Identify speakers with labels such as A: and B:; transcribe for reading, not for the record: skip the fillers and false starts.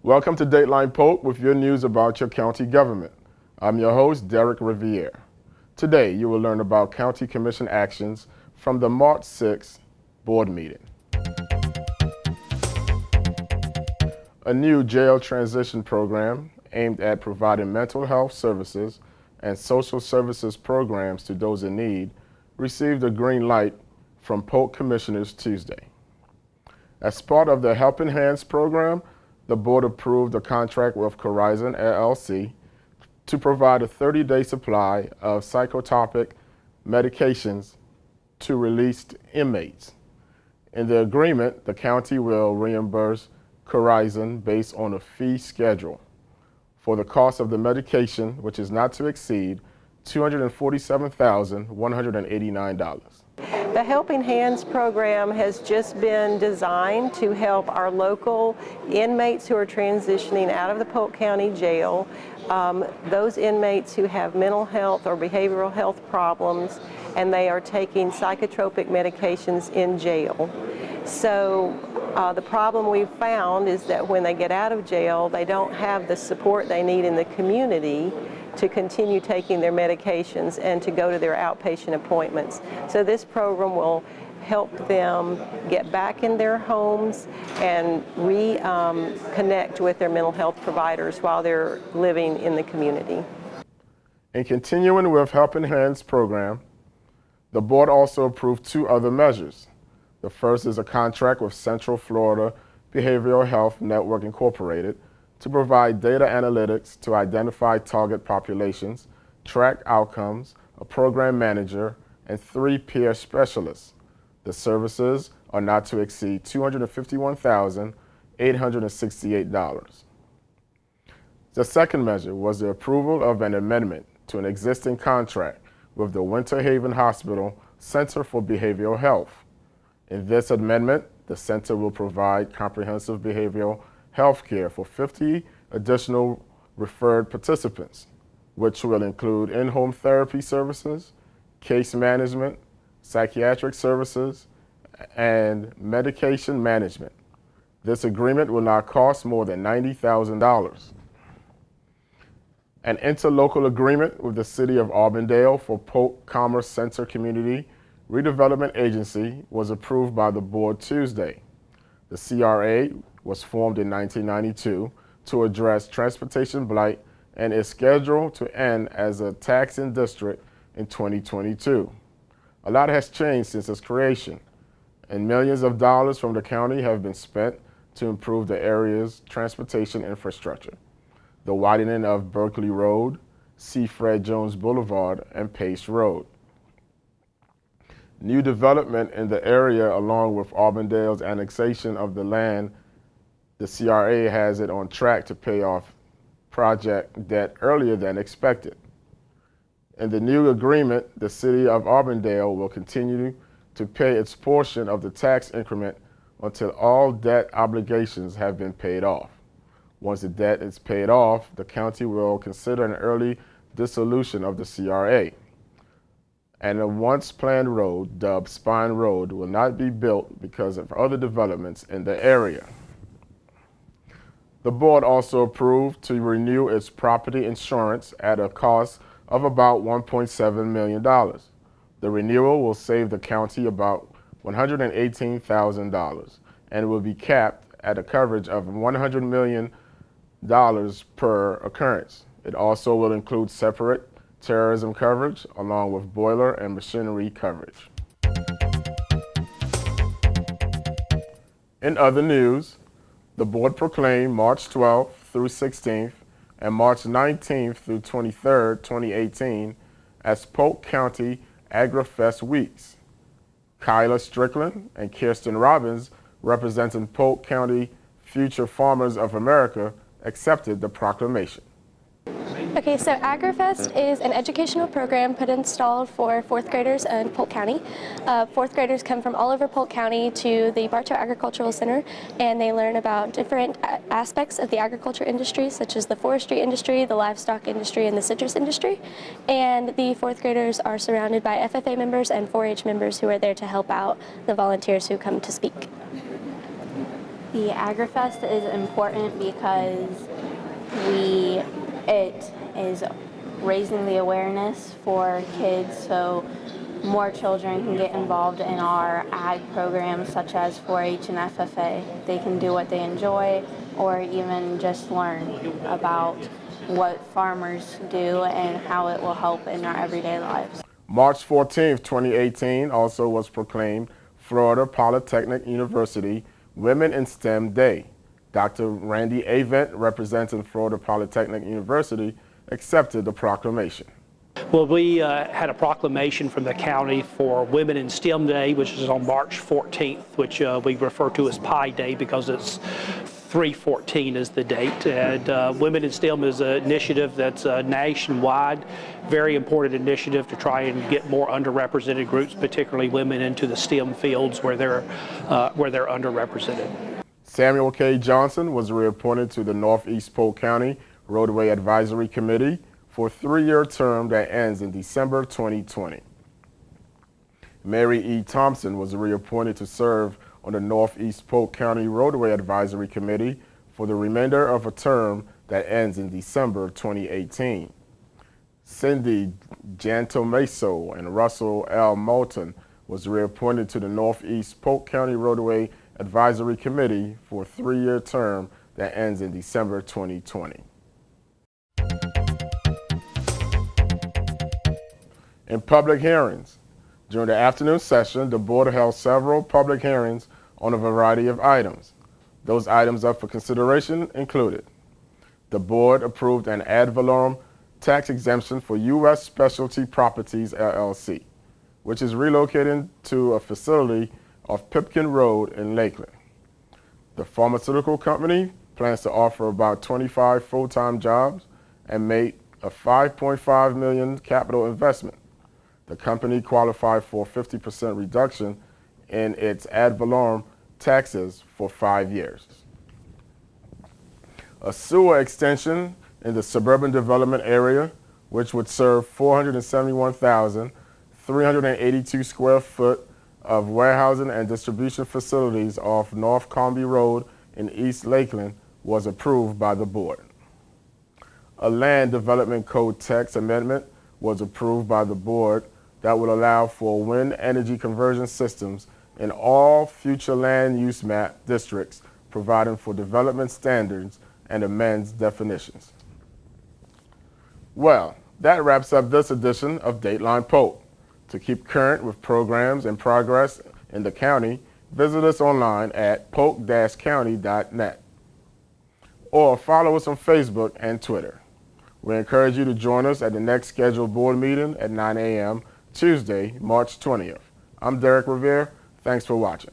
A: Welcome to Dateline Polk with your news about your county government. I'm your host, Derek Riviere. Today, you will learn about County Commission actions from the March 6th board meeting. A new jail transition program aimed at providing mental health services and social services programs to those in need received a green light from Polk Commissioners Tuesday. As part of the Helping Hands program, the board approved a contract with Horizon LLC to provide a 30-day supply of psychotropic medications to released inmates. In the agreement, the county will reimburse Horizon based on a fee schedule for the cost of the medication, which is not to exceed $247,189.
B: The Helping Hands program has just been designed to help our local inmates who are transitioning out of the Polk County Jail, those inmates who have mental health or behavioral health problems, and they are taking psychotropic medications in jail. So the problem we've found is that when they get out of jail, they don't have the support they need in the community to continue taking their medications and to go to their outpatient appointments. So this program will help them get back in their homes and reconnect with their mental health providers while they're living in the community.
A: In continuing with Helping Hands program, the board also approved two other measures. The first is a contract with Central Florida Behavioral Health Network Incorporated to provide data analytics to identify target populations, track outcomes, a program manager, and 3 peer specialists. The services are not to exceed $251,868. The second measure was the approval of an amendment to an existing contract with the Winter Haven Hospital Center for Behavioral Health. In this amendment, the center will provide comprehensive behavioral health care for 50 additional referred participants, which will include in-home therapy services, case management, psychiatric services, and medication management. This agreement will not cost more than $90,000. An interlocal agreement with the City of Auburndale for Polk Commerce Center Community Redevelopment Agency was approved by the board Tuesday. The CRA was formed in 1992 to address transportation blight and is scheduled to end as a taxing district in 2022. A lot has changed since its creation, and millions of dollars from the county have been spent to improve the area's transportation infrastructure. The widening of Berkeley Road, C. Fred Jones Boulevard, and Pace Road. New development in the area, along with Auburndale's annexation of the land, the CRA has it on track to pay off project debt earlier than expected. In the new agreement, the City of Auburndale will continue to pay its portion of the tax increment until all debt obligations have been paid off. Once the debt is paid off, the county will consider an early dissolution of the CRA. And a once-planned road, dubbed Spine Road, will not be built because of other developments in the area. The board also approved to renew its property insurance at a cost of about $1.7 million. The renewal will save the county about $118,000 and will be capped at a coverage of $100 million per occurrence. It also will include separate terrorism coverage along with boiler and machinery coverage. In other news, the board proclaimed March 12th through 16th and March 19th through 23rd, 2018 as Polk County AgriFest Weeks. Kyla Strickland and Kirsten Robbins, representing Polk County Future Farmers of America, accepted the proclamation.
C: Okay, so AgriFest is an educational program installed for 4th graders in Polk County. 4th graders come from all over Polk County to the Bartow Agricultural Center, and they learn about different aspects of the agriculture industry, such as the forestry industry, the livestock industry, and the citrus industry. And the 4th graders are surrounded by FFA members and 4-H members who are there to help out the volunteers who come to speak.
D: The AgriFest is important because it is raising the awareness for kids so more children can get involved in our ag programs such as 4-H and FFA. They can do what they enjoy or even just learn about what farmers do and how it will help in our everyday lives.
A: March 14th, 2018 also was proclaimed Florida Polytechnic University Women in STEM Day. Dr. Randy Avent, representing Florida Polytechnic University, accepted the proclamation.
E: Well, we had a proclamation from the county for Women in STEM Day, which is on March 14th, which we refer to as Pi Day because it's 3/14 is the date. And Women in STEM is an initiative that's nationwide, very important initiative to try and get more underrepresented groups, particularly women, into the STEM fields where they're underrepresented.
A: Samuel K. Johnson was reappointed to the Northeast Polk County Roadway Advisory Committee for a 3-year term that ends in December 2020. Mary E. Thompson was reappointed to serve on the Northeast Polk County Roadway Advisory Committee for the remainder of a term that ends in December 2018. Cindy Jantomeso and Russell L. Moulton was reappointed to the Northeast Polk County Roadway Advisory Committee for a 3-year term that ends in December 2020. In public hearings, during the afternoon session, the board held several public hearings on a variety of items. Those items up for consideration included: the board approved an ad valorem tax exemption for U.S. Specialty Properties, LLC, which is relocating to a facility off Pipkin Road in Lakeland. The pharmaceutical company plans to offer about 25 full-time jobs and make a $5.5 million capital investment. The company qualified for a 50% reduction in its ad valorem taxes for 5 years. A sewer extension in the suburban development area, which would serve 471,382 square foot of warehousing and distribution facilities off North Comby Road in East Lakeland, was approved by the board. A land development code text amendment was approved by the board that will allow for wind energy conversion systems in all future land use map districts, providing for development standards and amends definitions. Well, that wraps up this edition of Dateline Polk. To keep current with programs and progress in the county, visit us online at polk-county.net or follow us on Facebook and Twitter. We encourage you to join us at the next scheduled board meeting at 9 a.m. Tuesday, March 20th. I'm Derek Revere. Thanks for watching.